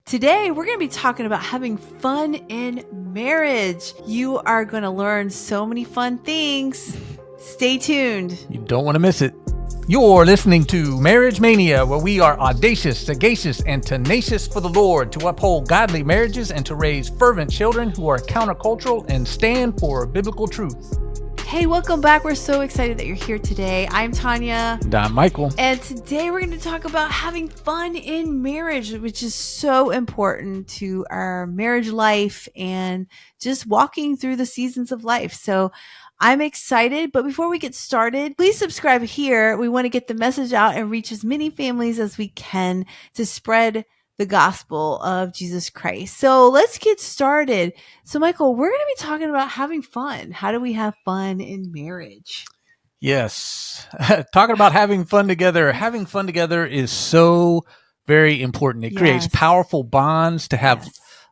Today, we're going to be talking about having fun in marriage. You are going to learn so many fun things. Stay tuned. You don't want to miss it. You're listening to Marriage Mania, where we are audacious, sagacious, and tenacious for the Lord to uphold godly marriages and to raise fervent children who are countercultural and stand for biblical truth. Hey, welcome back. We're so excited that you're here today. I'm Tanya. And I'm Michael. And today we're going to talk about having fun in marriage, which is so important to our marriage life and just walking through the seasons of life. So I'm excited, but before we get started, please subscribe here. We want to get the message out and reach as many families as we can to spread the gospel of Jesus Christ. So let's get started. So Michael, we're going to be talking about having fun. How do we have fun in marriage? Yes. Talking about having fun together. Having fun together is so very important. It creates powerful bonds to have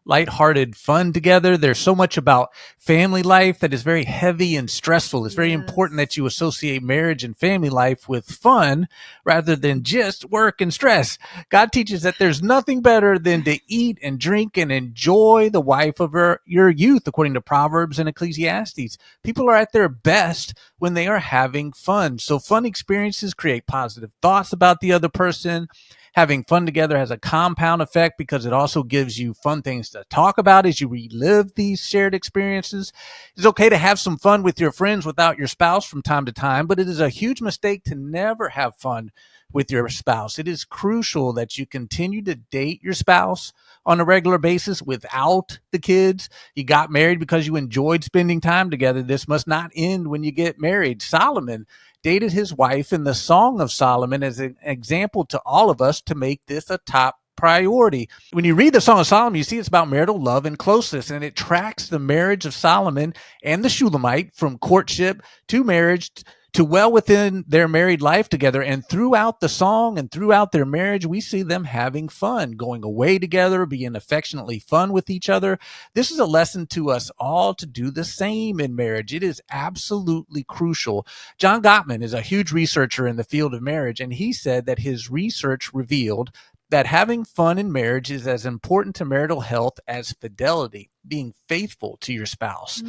lighthearted fun together. There's so much about family life that is very heavy and stressful. It's very important that you associate marriage and family life with fun rather than just work and stress. God teaches that there's nothing better than to eat and drink and enjoy the wife of your youth, according to Proverbs and Ecclesiastes. People are at their best when they are having fun. So fun experiences create positive thoughts about the other person. Having fun together has a compound effect because it also gives you fun things to talk about as you relive these shared experiences. It's okay to have some fun with your friends without your spouse from time to time, but it is a huge mistake to never have fun with your spouse. It is crucial that you continue to date your spouse on a regular basis without the kids. You got married because you enjoyed spending time together. This must not end when you get married. Solomon dated his wife in the Song of Solomon as an example to all of us to make this a top priority. When you read the Song of Solomon, you see it's about marital love and closeness, and it tracks the marriage of Solomon and the Shulamite from courtship to marriage to well within their married life together. And throughout the song and throughout their marriage, we see them having fun, going away together, being affectionately fun with each other. This is a lesson to us all to do the same in marriage. It is absolutely crucial. John Gottman is a huge researcher in the field of marriage, and he said that his research revealed that having fun in marriage is as important to marital health as fidelity, being faithful to your spouse.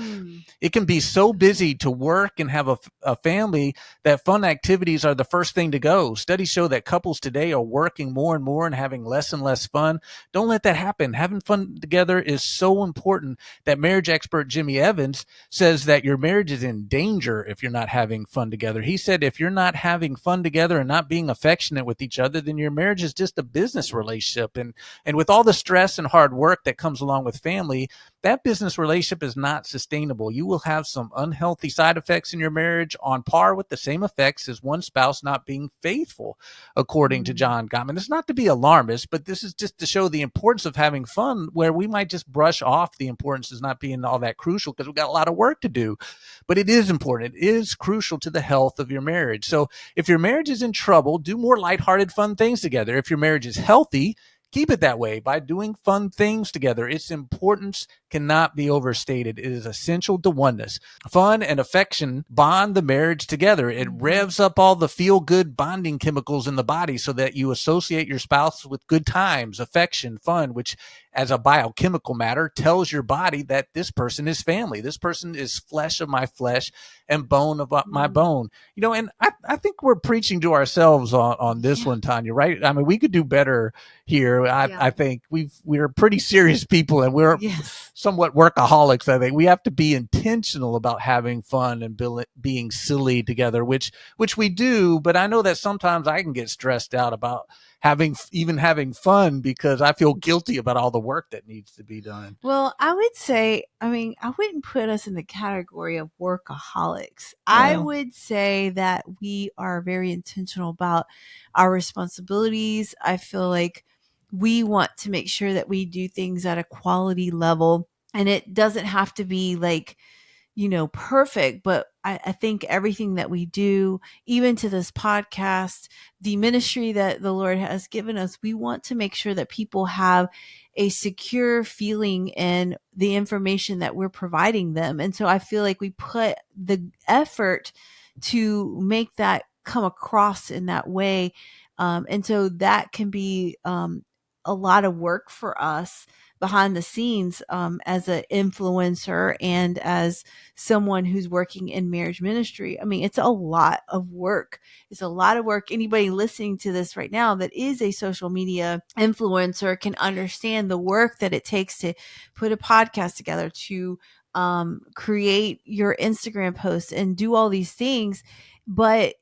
It can be so busy to work and have a family that fun activities are the first thing to go. Studies show that couples today are working more and more and having less and less fun. Don't let that happen. Having fun together is so important that marriage expert Jimmy Evans says that your marriage is in danger if you're not having fun together. He said if you're not having fun together and not being affectionate with each other, then your marriage is just a business relationship. And with all the stress and hard work that comes along with family, that business relationship is not sustainable. You will have some unhealthy side effects in your marriage on par with the same effects as one spouse not being faithful, according to John Gottman. It's not to be alarmist, but this is just to show the importance of having fun, where we might just brush off the importance as not being all that crucial because we've got a lot of work to do. But it is important. It is crucial to the health of your marriage. So if your marriage is in trouble, do more lighthearted, fun things together. If your marriage is healthy, keep it that way by doing fun things together. Its importance cannot be overstated. It is essential to oneness. Fun and affection bond the marriage together. It revs up all the feel-good bonding chemicals in the body so that you associate your spouse with good times, affection, fun, which as a biochemical matter tells your body that this person is family. This person is flesh of my flesh and bone of my bone. You know, and I think we're preaching to ourselves on this one, Tanya, right? I mean, we could do better here. I think we're pretty serious people, and we're somewhat workaholics. I think we have to be intentional about having fun and being silly together, which we do. But I know that sometimes I can get stressed out about having fun because I feel guilty about all the work that needs to be done. Well, I would say, I wouldn't put us in the category of workaholics. I would say that we are very intentional about our responsibilities. I feel like we want to make sure that we do things at a quality level, and it doesn't have to be like, perfect, but I think everything that we do, even to this podcast, the ministry that the Lord has given us, we want to make sure that people have a secure feeling in the information that we're providing them. And so I feel like we put the effort to make that come across in that way. And so that can be a lot of work for us behind the scenes, as an influencer and as someone who's working in marriage ministry. I mean, it's a lot of work. It's a lot of work. Anybody listening to this right now that is a social media influencer can understand the work that it takes to put a podcast together, to create your Instagram posts and do all these things. But,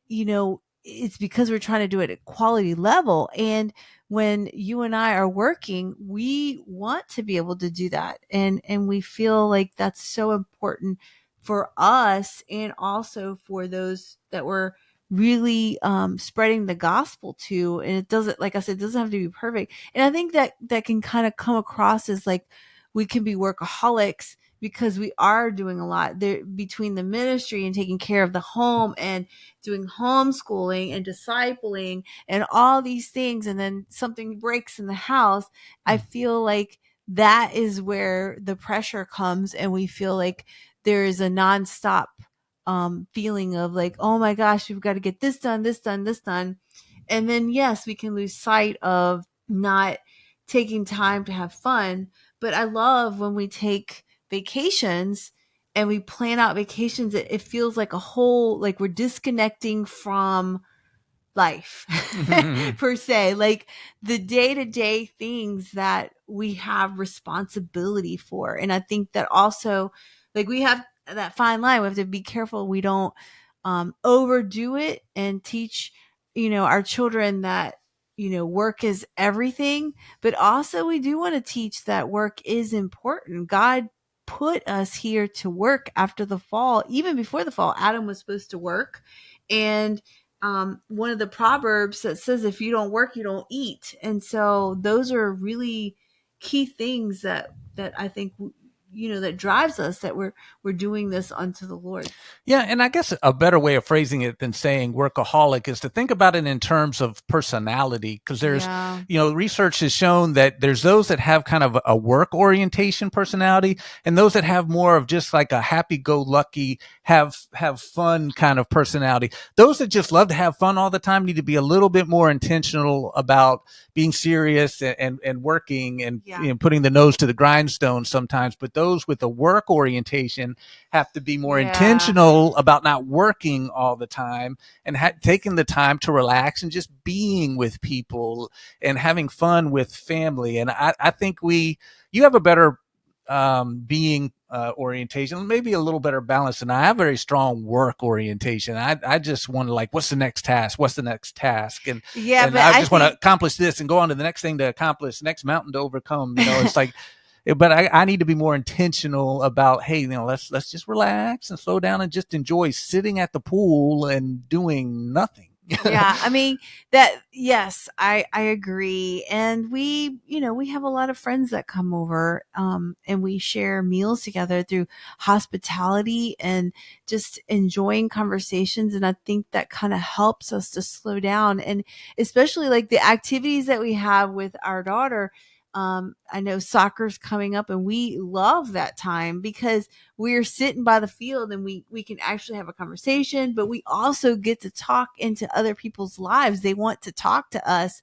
it's because we're trying to do it at quality level. And when you and I are working, we want to be able to do that. And we feel like that's so important for us, and also for those that we're really spreading the gospel to. And it doesn't, like I said, it doesn't have to be perfect. And I think that can kind of come across as like we can be workaholics, because we are doing a lot there between the ministry and taking care of the home and doing homeschooling and discipling and all these things. And then something breaks in the house. I feel like that is where the pressure comes, and we feel like there is a nonstop feeling of like, oh my gosh, we've got to get this done, this done, this done. And then, yes, we can lose sight of not taking time to have fun. But I love when we take vacations and we plan out vacations, it feels like a whole, like we're disconnecting from life per se, like the day-to-day things that we have responsibility for. And I think that also, like, we have that fine line. We have to be careful we don't overdo it and teach our children that work is everything. But also, we do want to teach that work is important. God put us here to work after the fall. Even before the fall, Adam was supposed to work. And one of the proverbs that says, if you don't work, you don't eat. And so those are really key things that I think that drives us, that we're doing this unto the Lord. Yeah, and I guess a better way of phrasing it than saying workaholic is to think about it in terms of personality, because there's, research has shown that there's those that have kind of a work orientation personality, and those that have more of just like a happy-go-lucky, have fun kind of personality. Those that just love to have fun all the time need to be a little bit more intentional about being serious and working and putting the nose to the grindstone sometimes. But those with a work orientation have to be more intentional about not working all the time and taking the time to relax and just being with people and having fun with family. And I think you have a better being orientation, maybe a little better balance than I have. A very strong work orientation. I just want to, like, what's the next task? What's the next task? And but I just want to accomplish this and go on to the next thing to accomplish, next mountain to overcome. It's like, but I need to be more intentional about, hey, let's just relax and slow down and just enjoy sitting at the pool and doing nothing. Yeah, I mean that. Yes, I agree. And we have a lot of friends that come over, and we share meals together through hospitality and just enjoying conversations. And I think that kind of helps us to slow down, and especially like the activities that we have with our daughter. I know soccer's coming up, and we love that time because we're sitting by the field and we can actually have a conversation, but we also get to talk into other people's lives. They want to talk to us.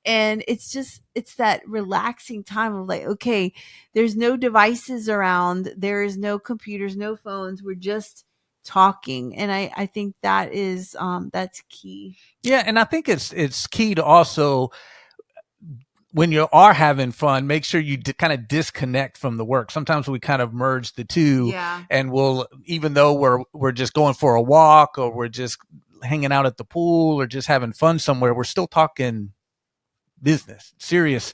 And it's that relaxing time of like, okay, there's no devices around. There is no computers, no phones. We're just talking. And I think that is, that's key. Yeah. And I think it's key to also, when you are having fun, make sure you kind of disconnect from the work. Sometimes we kind of merge the two, and we'll, even though we're just going for a walk or we're just hanging out at the pool or just having fun somewhere, we're still talking business, serious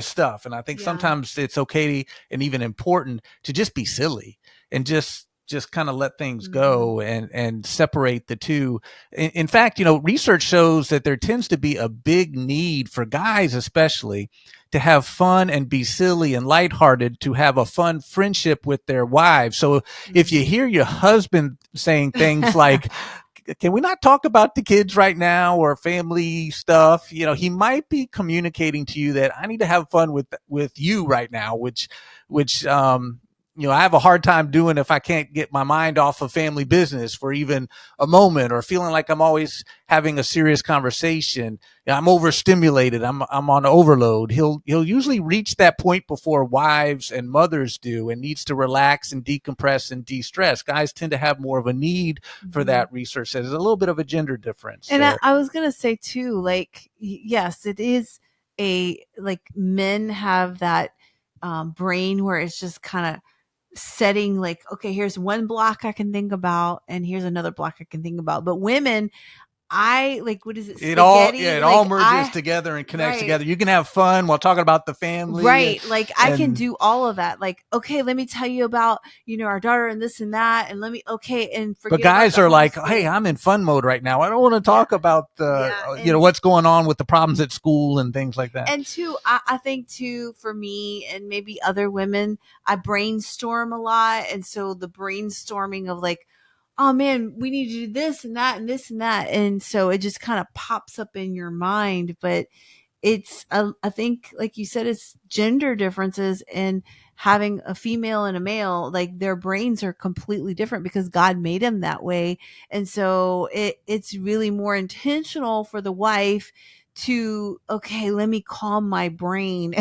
stuff. And I think sometimes it's okay and even important to just be silly and just kind of let things go and separate the two. In fact, research shows that there tends to be a big need for guys, especially, to have fun and be silly and lighthearted, to have a fun friendship with their wives. So if you hear your husband saying things like, can we not talk about the kids right now or family stuff? He might be communicating to you that I need to have fun with you right now, which I have a hard time doing if I can't get my mind off of family business for even a moment, or feeling like I'm always having a serious conversation. I'm overstimulated. I'm on overload. He'll usually reach that point before wives and mothers do, and needs to relax and decompress and de-stress. Guys tend to have more of a need for that. Research says there's a little bit of a gender difference. And I was gonna say too, like, yes, it is like men have that brain where it's just kind of setting, like, okay, here's one block I can think about, and here's another block I can think about. But women, I like, what is it? Spaghetti. It like, all merges together and connects right. together. You can have fun while talking about the family. Right. Like, I can do all of that. Like, okay, let me tell you about, our daughter and this and that. And and forget. But guys are like, thing. hey, I'm in fun mode right now. I don't want to talk about what's going on with the problems at school and things like that. And two, I think too, for me and maybe other women, I brainstorm a lot. And so the brainstorming of like, oh man, we need to do this and that and this and that. And so it just kind of pops up in your mind. But it's, I think, like you said, it's gender differences, and having a female and a male, like, their brains are completely different because God made them that way. And so it's really more intentional for the wife to, okay, let me calm my brain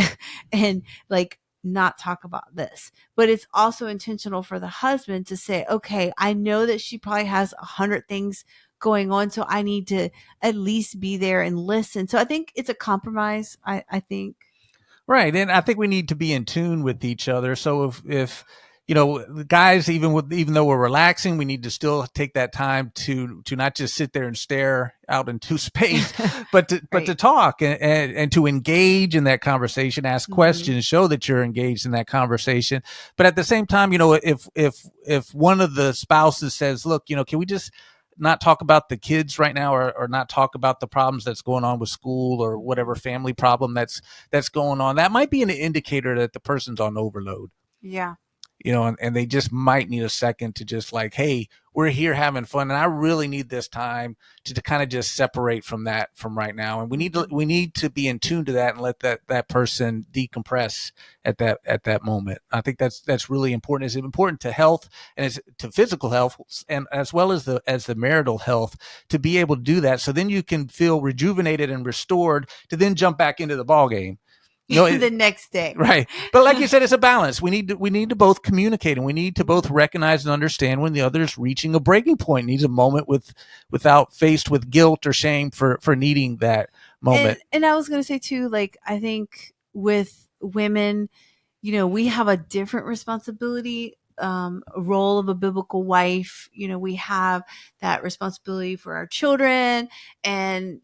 and like not talk about this. But it's also intentional for the husband to say, okay, I know that she probably has 100 things going on, so I need to at least be there and listen. So I think it's a compromise. I think. Right. And I think we need to be in tune with each other. So if guys, even though we're relaxing, we need to still take that time to not just sit there and stare out into space, but to talk and to engage in that conversation, ask questions, show that you're engaged in that conversation. But at the same time, if one of the spouses says, look, can we just not talk about the kids right now, or not talk about the problems that's going on with school or whatever family problem that's going on, that might be an indicator that the person's on overload. Yeah. And they just might need a second to just like, hey, we're here having fun, and I really need this time to kind of just separate from right now. And we need to be in tune to that and let that person decompress at that moment. I think that's really important. It's important to health, and it's to physical health, and as well as the marital health, to be able to do that. So then you can feel rejuvenated and restored to then jump back into the ball game. The next day. Right. But like you said, it's a balance. We need to both communicate, and we need to both recognize and understand when the other is reaching a breaking point, needs a moment without faced with guilt or shame for needing that moment. And I was going to say too, like, I think with women, we have a different responsibility, role of a biblical wife. We have that responsibility for our children. And,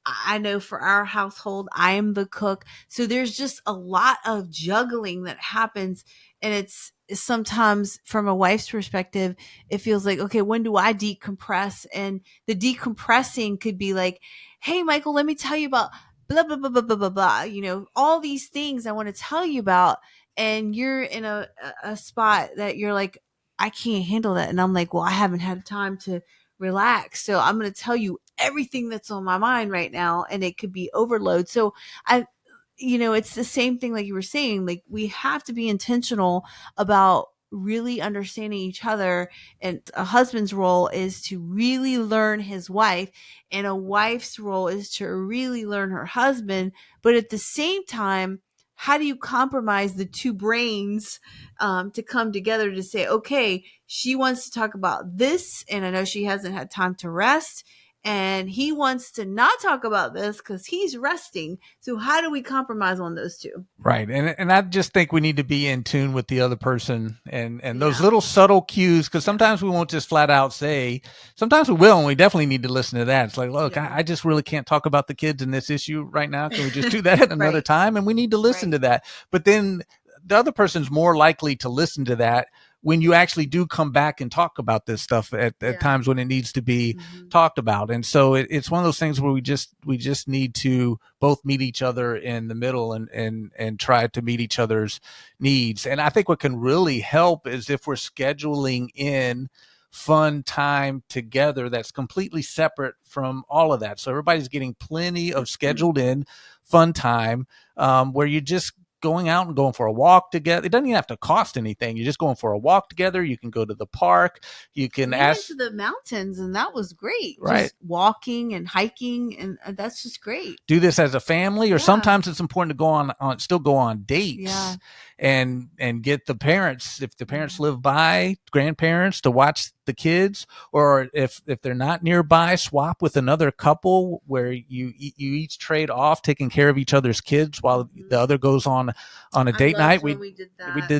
I know for our household, I am the cook. So there's just a lot of juggling that happens. And it's sometimes, from a wife's perspective, it feels like, okay, when do I decompress? And the decompressing could be like, hey, Michael, let me tell you about blah, blah, blah, blah, blah, blah, blah. All these things I want to tell you about. And you're in a spot that you're like, I can't handle that. And I'm like, well, I haven't had time to relax. So I'm going to tell you everything that's on my mind right now. And it could be overload. So it's the same thing, like you were saying, like, we have to be intentional about really understanding each other. And a husband's role is to really learn his wife, and a wife's role is to really learn her husband. But at the same time, how do you compromise the two brains to come together to say, okay, she wants to talk about this, and I know she hasn't had time to rest, and he wants to not talk about this because he's resting. So how do we compromise on those two? Right. And I just think we need to be in tune with the other person, and those little subtle cues, because sometimes we won't just flat out say, sometimes we will, and we definitely need to listen to that. It's like, look, I just really can't talk about the kids in this issue right now. Can we just do that at another time? And we need to listen to that. But then the other person's more likely to listen to that when you actually do come back and talk about this stuff at times when it needs to be talked about. And so it's one of those things where we just need to both meet each other in the middle and try to meet each other's needs. And I think what can really help is if we're scheduling in fun time together that's completely separate from all of that. So everybody's getting plenty of scheduled in fun time where you just going out and going for a walk together. It doesn't even have to cost anything. You're just going for a walk together. You can go to the park. You can we went to the mountains, and that was great. Right. Just walking and hiking, and that's just great. Do this as a family, or sometimes it's important to go on dates and get the parents, if the parents live by, grandparents, to watch the kids, or if they're not nearby, swap with another couple where you each trade off taking care of each other's kids while the other goes on a date night. We did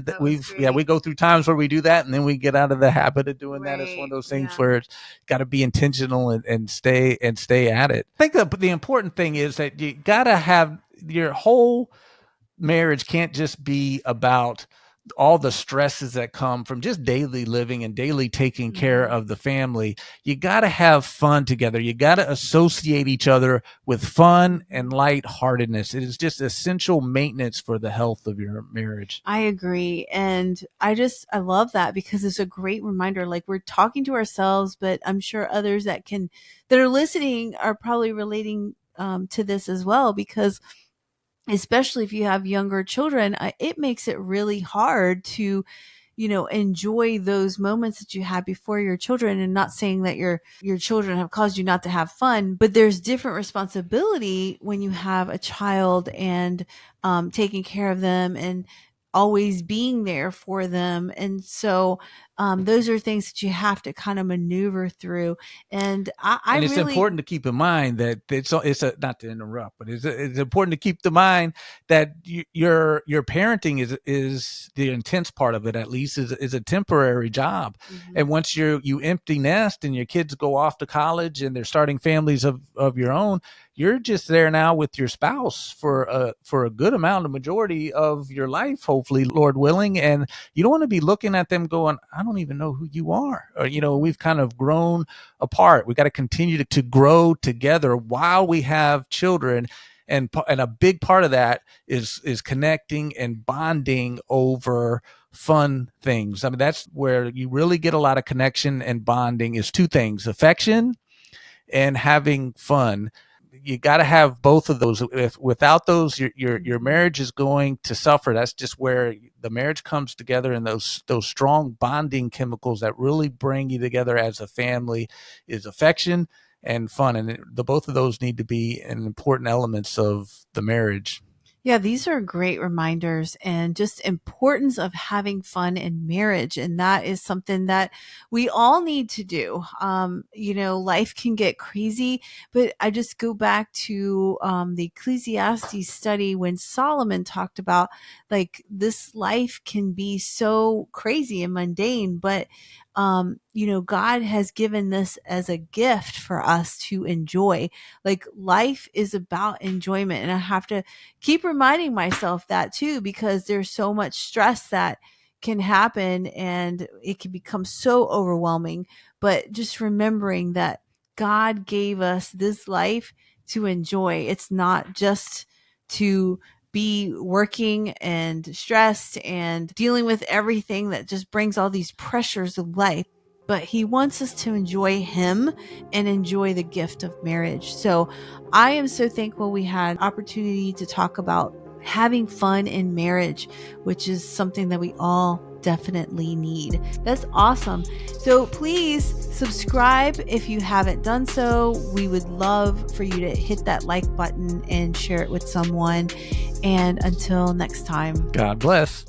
that. We go through times where we do that, and then we get out of the habit of doing that. It's one of those things where it's got to be intentional and stay at it. I think the important thing is that you got to have your whole marriage can't just be about all the stresses that come from just daily living and daily taking care of the family. You got to have fun together. You got to associate each other with fun and lightheartedness. It is just essential maintenance for the health of your marriage. I agree. And I love that, because it's a great reminder. Like, we're talking to ourselves, but I'm sure others that are listening are probably relating to this as well, because especially if you have younger children, it makes it really hard to, enjoy those moments that you had before your children. And not saying that your children have caused you not to have fun, but there's different responsibility when you have a child, and taking care of them and always being there for them. And so those are things that you have to kind of maneuver through. And it's important to keep in mind that it's not to interrupt, but it's important to keep in mind that your parenting is the intense part of it, at least, is a temporary job. And once you empty nest and your kids go off to college and they're starting families of your own, you're just there now with your spouse for a good amount, a majority of your life, hopefully, Lord willing. And you don't want to be looking at them going, I don't even know who you are. Or, we've kind of grown apart. We got to continue to grow together while we have children. And a big part of that is connecting and bonding over fun things. I mean, that's where you really get a lot of connection and bonding, is two things: affection and having fun. You got to have both of those. Without those, your marriage is going to suffer. That's just where the marriage comes together, and those strong bonding chemicals that really bring you together as a family is affection and fun. And both of those need to be important elements of the marriage. Yeah, these are great reminders, and just importance of having fun in marriage. And that is something that we all need to do. Life can get crazy, but I just go back to the Ecclesiastes study when Solomon talked about, like, this life can be so crazy and mundane, but God has given this as a gift for us to enjoy. Like, life is about enjoyment. And I have to keep reminding myself that too, because there's so much stress that can happen and it can become so overwhelming. But just remembering that God gave us this life to enjoy. It's not just to be working and stressed and dealing with everything that just brings all these pressures of life, but he wants us to enjoy him and enjoy the gift of marriage. So I am so thankful we had opportunity to talk about having fun in marriage, which is something that we all definitely need. That's awesome. So please subscribe if you haven't done so. We would love for you to hit that like button and share it with someone. And until next time, God bless.